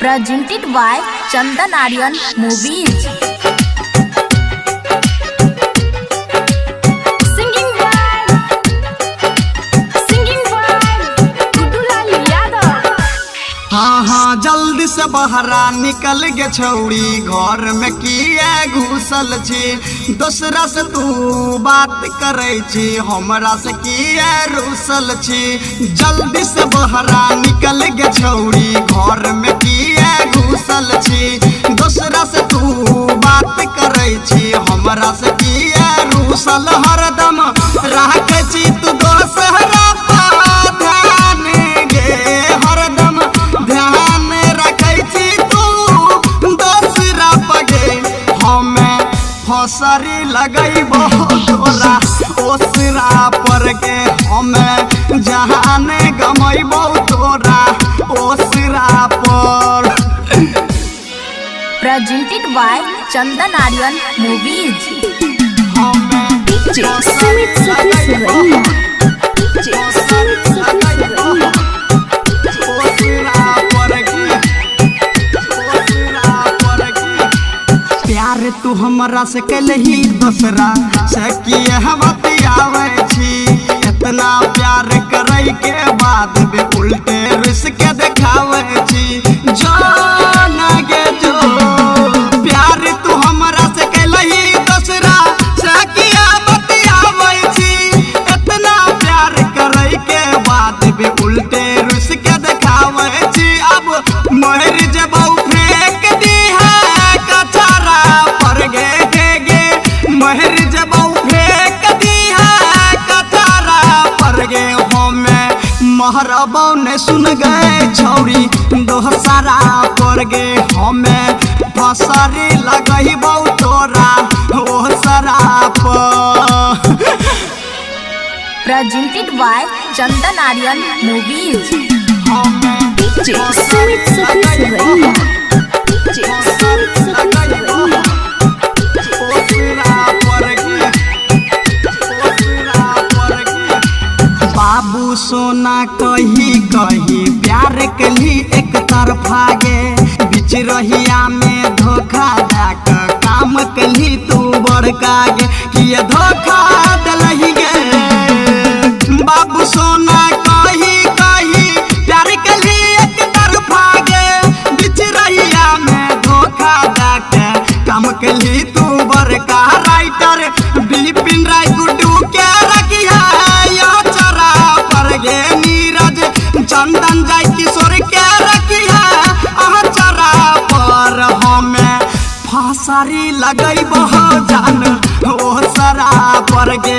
presented by Chandan Aryan Movies. Singing by Gudulal Yadav. हाँ जल्दी से बहरा निकल गे छौड़ी, घर में किए घुसल छी। दूसरा से तू बात करे छी, हमरा से किए रुसल छी। जल्दी से बहरा निकल गे छौड़ी, घर में किए घुसल छी। दूसरा से तू बात करे छी, हमरा से किए रुसल। हरदम राख छी तू दोसरा फसरी लगैबो तोरा ओसरा पर के, हमें जहाने गमैबो तोरा ओसरा पर। Presented by Chandan Aryan Movies. हमें प्यार तू हमरा से कलही, दूसरा से किए बतियावे छी। इतना प्यार करे के बाद भी उल्टे रिश्क देखावे छी। जो लगे जो प्यार तू हमरा से कलही, दूसरा से किए बतियावे छी। इतना प्यार करे के बाद भी उल्टे रिश्क देखावे छी। अब मर जबौ फेंक दी है कचरा पर गे महर जबौ फेंक दी है कचरा पर गे। हमें महरबौ ने सुन गए छौरी दोसरा पर गे। हमें फसरी लगैबौ तोरा ओसरा पर। Presented by Chandan Aryan Movies. बाबू सोना कही कही प्यार के लिए एक तरफा गे। बीच रहिया में धोखा देक काम के लिए तू बड़का गे। किए धोखा दिलही गे बाबू सोना कही कही प्यार के लिए एक तरफा गे। बीच रहिया में धोखा देक काम के लिए तू बड़का। राइटर बिपिन राय गुड्डू के रखिया नीरज चंदन जाय किशोर के रखिया चरा पर। हमें फसरी लगैबो जान ओसरा पर गे।